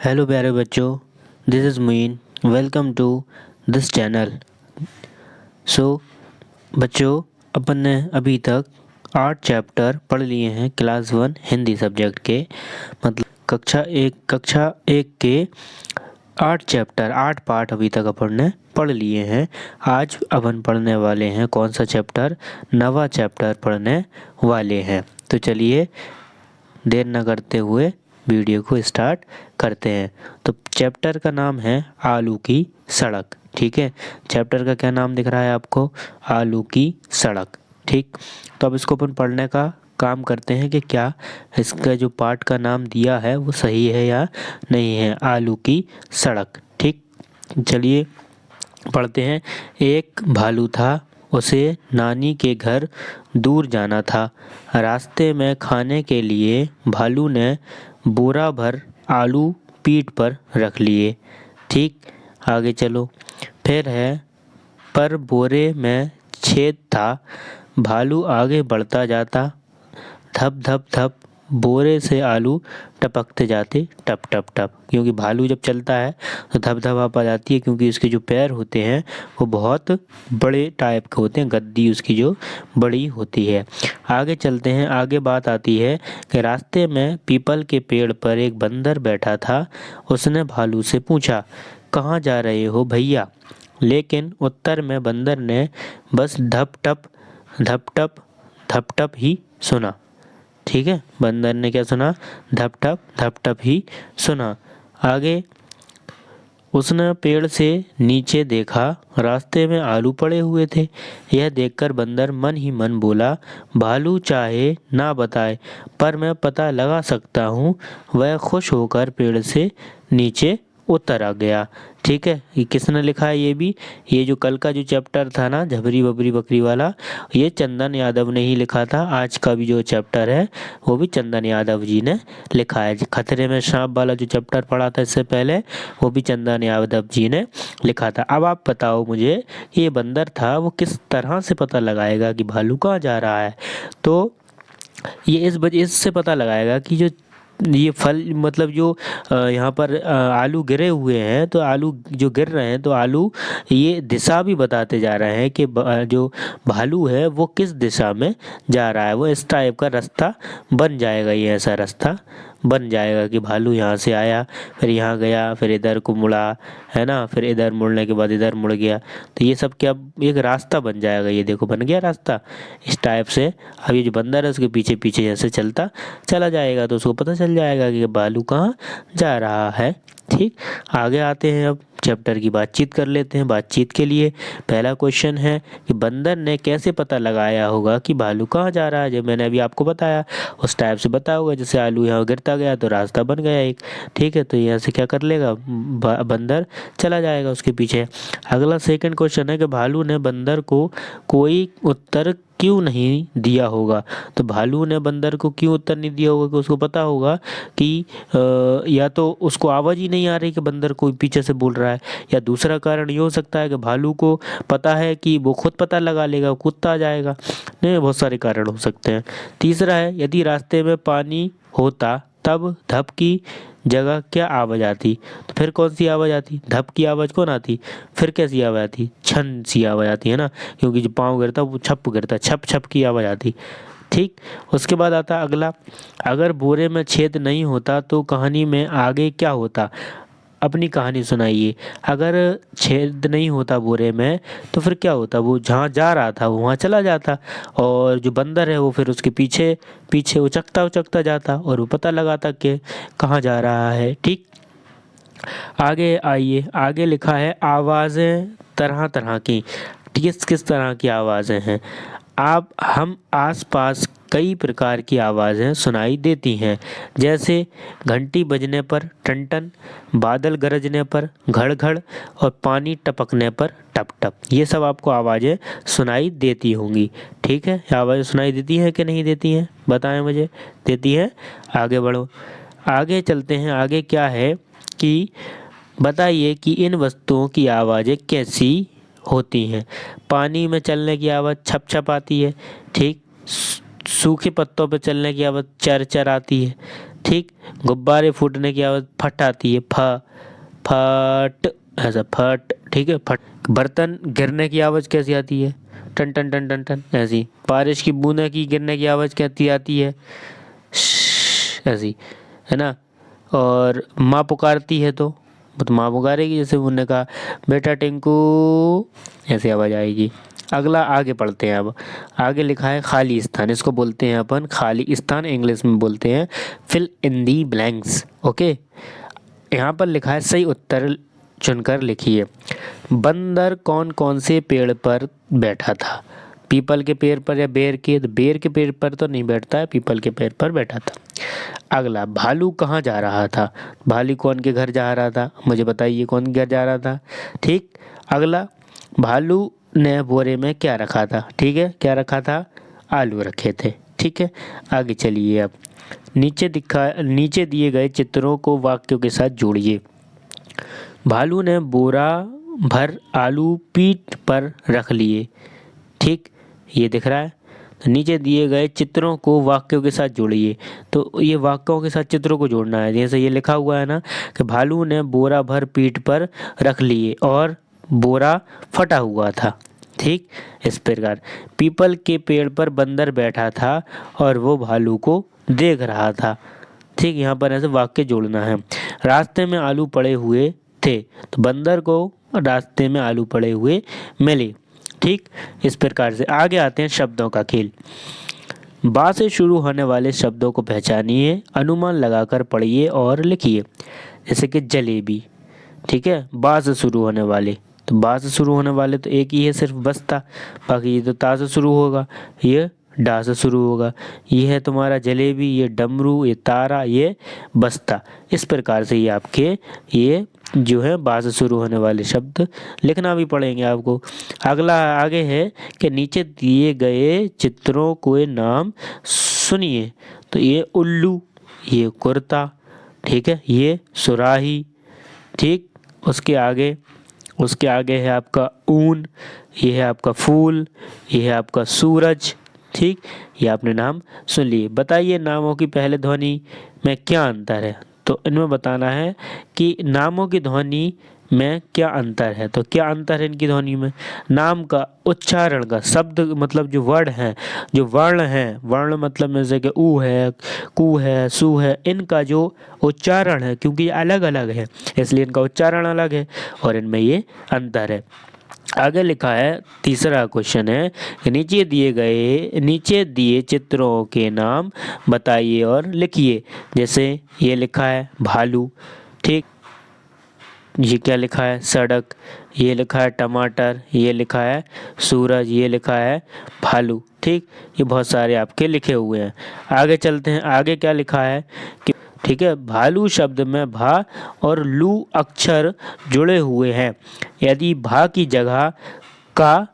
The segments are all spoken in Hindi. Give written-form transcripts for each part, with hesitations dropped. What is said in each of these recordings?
हेलो प्यारे बच्चों, this is Muin. Welcome to this channel. So बच्चों, अपन ने अभी तक 8 चैप्टर पढ़ लिए हैं क्लास 1 हिंदी सब्जेक्ट के। मतलब कक्षा एक के 8 चैप्टर 8 पार्ट अभी तक अपन ने पढ़ लिए हैं। आज अपन पढ़ने वाले हैं कौन सा चैप्टर? 9वां चैप्टर पढ़ने वाले हैं। तो चलिए देर न करते हुए वीडियो को स्टार्ट करते हैं। तो चैप्टर का नाम है आलू की सड़क। ठीक है, चैप्टर का क्या नाम दिख रहा है आपको? आलू की सड़क। ठीक, तो अब इसको अपन पढ़ने का काम करते हैं कि क्या इसका जो पार्ट का नाम दिया है वो सही है या नहीं है। आलू की सड़क। ठीक, चलिए पढ़ते हैं। एक भालू था, उसे नानी के घर दूर जाना था। रास्ते में खाने के लिए भालू ने बोरा भर आलू पीठ पर रख लिए। ठीक, आगे चलो। फिर है, पर बोरे में छेद था। भालू आगे बढ़ता जाता, धप धप धप बोरे से आलू टपकते जाते, टप टप टप। क्योंकि भालू जब चलता है तो धप धप आप आ जाती है, क्योंकि इसके जो पैर होते हैं वो बहुत बड़े टाइप के होते हैं, गद्दी उसकी जो बड़ी होती है। आगे चलते हैं। आगे बात आती है कि रास्ते में पीपल के पेड़ पर एक बंदर बैठा था। उसने भालू से पूछा, कहाँ जा रहे हो भैया? लेकिन उत्तर में बंदर ने बस धप टप ही सुना। ठीक है, बंदर ने क्या सुना? धप टप ही सुना। आगे उसने पेड़ से नीचे देखा, रास्ते में आलू पड़े हुए थे। यह देखकर बंदर मन ही मन बोला, भालू चाहे ना बताए पर मैं पता लगा सकता हूँ। वह खुश होकर पेड़ से नीचे उतर आ गया। ठीक है, ये किसने लिखा है? ये जो कल का जो चैप्टर था ना, झबरी बबरी बकरी वाला, ये चंदन यादव ने ही लिखा था। आज का भी जो चैप्टर है वो भी चंदन यादव जी ने लिखा है। खतरे में सांप वाला जो चैप्टर पढ़ा था इससे पहले, वो भी चंदन यादव जी ने लिखा था। अब आप बताओ मुझे, ये बंदर था वो किस तरह से पता लगाएगा कि भालू कहाँ जा रहा है? तो ये इस वजह इससे पता लगाएगा कि जो ये फल मतलब जो यहाँ पर आलू गिरे हुए हैं, तो आलू जो गिर रहे हैं तो आलू ये दिशा भी बताते जा रहे हैं कि जो भालू है वो किस दिशा में जा रहा है। वो इस टाइप का रास्ता बन जाएगा, ये ऐसा रास्ता बन जाएगा कि भालू यहाँ से आया, फिर यहाँ गया, फिर इधर को मुड़ा, है ना, फिर इधर मुड़ने के बाद इधर मुड़ गया। तो ये सब क्या एक रास्ता बन जाएगा। ये देखो बन गया रास्ता इस टाइप से। अब ये जो बंदर है उसके पीछे पीछे जैसे चलता चला जाएगा तो उसको पता चल जाएगा कि भालू कहाँ जा रहा है। ठीक, आगे आते हैं। अब चैप्टर की बातचीत कर लेते हैं। बातचीत के लिए पहला क्वेश्चन है कि बंदर ने कैसे पता लगाया होगा कि भालू कहाँ जा रहा है? जब मैंने अभी आपको बताया उस टाइप से बताया होगा, जैसे आलू यहाँ गिरता गया तो रास्ता बन गया एक। ठीक है, तो यहाँ से क्या कर लेगा? बंदर चला जाएगा उसके पीछे। अगला सेकंड क्वेश्चन है कि भालू ने बंदर को कोई उत्तर क्यों नहीं दिया होगा? तो भालू ने बंदर को क्यों उत्तर नहीं दिया होगा? कि उसको पता होगा कि या तो उसको आवाज़ ही नहीं आ रही कि बंदर कोई पीछे से बोल रहा है, या दूसरा कारण ये हो सकता है कि भालू को पता है कि वो खुद पता लगा लेगा, कुत्ता आ जाएगा। नहीं, बहुत सारे कारण हो सकते हैं। तीसरा है, यदि रास्ते में पानी होता तब धप की जगह क्या आवाज़ आती? तो फिर कौन सी आवाज़ आती? धप की आवाज़ कौन आती? फिर कैसी आवाज़ आती? छन सी आवाज़ आती है ना, क्योंकि जो पाँव गिरता है वो छप गिरता है, छप छप की आवाज़ आती। ठीक, उसके बाद आता अगला, अगर बोरे में छेद नहीं होता तो कहानी में आगे क्या होता? अपनी कहानी सुनाइए। अगर छेद नहीं होता बोरे में तो फिर क्या होता? वो जहाँ जा रहा था वो वहाँ चला जाता, और जो बंदर है वो फिर उसके पीछे पीछे उचकता उचकता जाता और वो पता लगाता कि कहाँ जा रहा है। ठीक, आगे आइए। आगे लिखा है आवाज़ें तरह तरह की। किस किस तरह की आवाज़ें हैं? आप हम आसपास कई प्रकार की आवाज़ें सुनाई देती हैं, जैसे घंटी बजने पर टन टन, बादल गरजने पर घड़ घड़, और पानी टपकने पर टप टप। ये सब आपको आवाज़ें सुनाई देती होंगी। ठीक है, ये आवाज़ें सुनाई देती हैं कि नहीं देती हैं? बताएं मुझे। देती हैं? आगे बढ़ो, आगे चलते हैं। आगे क्या है कि बताइए कि इन वस्तुओं की आवाज़ें कैसी होती हैं? पानी में चलने की आवाज़ छप छप आती है। ठीक, सूखे पत्तों पर चलने की आवाज़ चर चर आती है। ठीक। गुब्बारे फूटने की आवाज़ फट आती है, फट, ऐसा फट, ठीक है, फट। बर्तन गिरने की आवाज़ कैसी आती है? टन टन टन टन टन, ऐसी। बारिश की बूंदे की गिरने की आवाज़ कैसी आती है? ऐसी, है ना। और माँ पुकारती है तो माँ पुकारेगी, जैसे उन्होंने कहा बेटा टिंकू, ऐसी आवाज़ आएगी। अगला आगे पढ़ते हैं। अब आगे लिखा है खाली स्थान, इसको बोलते हैं अपन खाली स्थान, इंग्लिश में बोलते हैं fill in the blanks. Okay, यहाँ पर लिखा है सही उत्तर चुनकर लिखिए। बंदर कौन कौन से पेड़ पर बैठा था? पीपल के पेड़ पर या बेर के? तो बेर के पेड़ पर तो नहीं बैठता है, पीपल के पेड़ पर बैठा था। अगला, भालू कहाँ जा रहा था? भालू कौन के घर जा रहा था? मुझे बताइए कौन के घर जा रहा था? ठीक। अगला, भालू ने बोरे में क्या रखा था? ठीक है, क्या रखा था? आलू रखे थे। ठीक है, आगे चलिए। अब नीचे दिए गए चित्रों को वाक्यों के साथ जोड़िए। भालू ने बोरा भर आलू पीठ पर रख लिए। ठीक, ये दिख रहा है। तो नीचे दिए गए चित्रों को वाक्यों के साथ जोड़िए। तो ये वाक्यों के साथ चित्रों को जोड़ना है। जैसे ये लिखा हुआ है ना कि भालू ने बोरा भर पीठ पर रख लिए और बोरा फटा हुआ था। ठीक, इस प्रकार पीपल के पेड़ पर बंदर बैठा था और वो भालू को देख रहा था। ठीक, यहाँ पर ऐसे वाक्य जोड़ना है। रास्ते में आलू पड़े हुए थे, तो बंदर को रास्ते में आलू पड़े हुए मिले। ठीक, इस प्रकार से आगे आते हैं शब्दों का खेल। बा से शुरू होने वाले शब्दों को पहचानिए, अनुमान लगाकर पढ़िए और लिखिए। जैसे कि जलेबी, ठीक है, बा से शुरू होने वाले। तो बा से शुरू होने वाले तो एक ही है, सिर्फ बस्ता। बाकी ये तो ता से शुरू होगा, ये डा से शुरू होगा। ये है तुम्हारा जलेबी, ये डमरू, ये तारा, ये बस्ता। इस प्रकार से ये आपके ये जो है बा से शुरू होने वाले शब्द लिखना भी पड़ेंगे आपको। अगला आगे है कि नीचे दिए गए चित्रों के नाम सुनिए। तो ये उल्लू, ये कुर्ता, ठीक है, ये सुराही। ठीक, उसके आगे है आपका ऊन, ये है आपका फूल, ये है आपका सूरज। ठीक, ये आपने नाम सुन लिए। बताइए नामों की पहले ध्वनि में क्या अंतर है? तो इनमें बताना है कि नामों की ध्वनि में क्या अंतर है। तो क्या अंतर है इनकी ध्वनि में? नाम का उच्चारण का शब्द मतलब जो वर्ड हैं, जो वर्ण हैं, वर्ण मतलब जैसे कि ऊ है, कू है, सू है, इनका जो उच्चारण है, क्योंकि ये अलग अलग है इसलिए इनका उच्चारण अलग है और इनमें ये अंतर है। आगे लिखा है, तीसरा क्वेश्चन है कि नीचे दिए चित्रों के नाम बताइए और लिखिए। जैसे ये लिखा है भालू, ठीक, ये क्या लिखा है? सड़क, ये लिखा है टमाटर, ये लिखा है सूरज, ये लिखा है भालू। ठीक, ये बहुत सारे आपके लिखे हुए हैं। आगे चलते हैं। आगे क्या लिखा है कि ठीक है, भालू शब्द में भा और लू अक्षर जुड़े हुए हैं। यदि भा की जगह का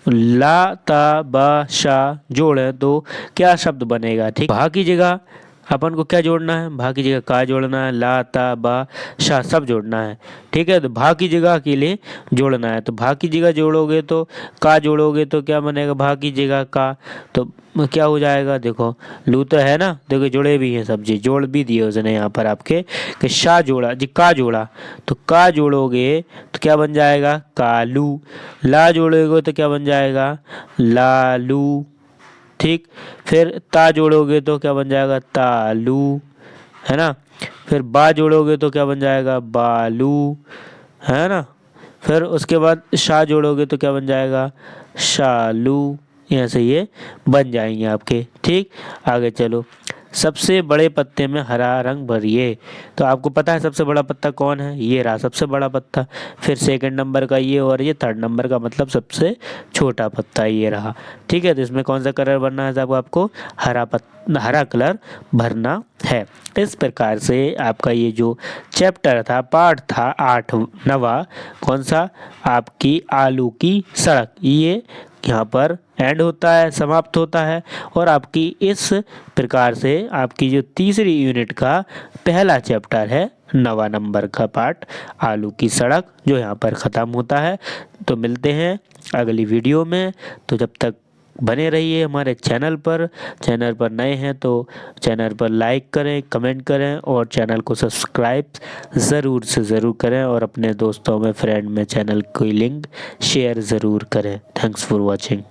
ला ता बा शा जोड़े तो क्या शब्द बनेगा? ठीक, भा की जगह अपन को क्या जोड़ना है? भा की जगह का जोड़ना है, ला ता बा शा सब जोड़ना है। ठीक है, तो भा की जगह के लिए जोड़ना है। तो भा की जगह जोड़ोगे तो का जोड़ोगे तो क्या बनेगा? भा की जगह का, तो क्या हो जाएगा? देखो लू तो है ना, देखो जुड़े भी हैं सब चीज, जोड़ भी दिए उसने यहाँ पर आपके कि शा जोड़ा जी, का जोड़ा, तो का जोड़ोगे तो क्या बन जाएगा? कालू। ला जोड़ोगे तो क्या बन जाएगा? लालू। ठीक, फिर ता जोड़ोगे तो क्या बन जाएगा? तालू, है ना। फिर बा जोड़ोगे तो क्या बन जाएगा? बालू, है ना। फिर उसके बाद शा जोड़ोगे तो क्या बन जाएगा? शालू। यहाँ से ये बन जाएंगे आपके। ठीक, आगे चलो। सबसे बड़े पत्ते में हरा रंग भरिए। तो आपको पता है सबसे बड़ा पत्ता कौन है? ये रहा सबसे बड़ा पत्ता। फिर सेकंड नंबर का ये और ये थर्ड नंबर का मतलब सबसे छोटा पत्ता ये रहा। ठीक है, तो इसमें कौन सा कलर भरना है साहब? आपको हरा कलर भरना है। इस प्रकार से आपका ये जो चैप्टर था, पार्ट था 8वां, कौन सा? आपकी आलू की सड़क, ये यहाँ पर एंड होता है, समाप्त होता है। और आपकी इस प्रकार से आपकी जो तीसरी यूनिट का पहला चैप्टर है 9वां नंबर का पार्ट आलू की सड़क, जो यहाँ पर ख़त्म होता है। तो मिलते हैं अगली वीडियो में। तो जब तक बने रहिए हमारे चैनल पर नए हैं तो चैनल पर लाइक करें, कमेंट करें और चैनल को सब्सक्राइब ज़रूर से ज़रूर करें और अपने दोस्तों में, फ्रेंड में चैनल की लिंक शेयर ज़रूर करें। Thanks for watching.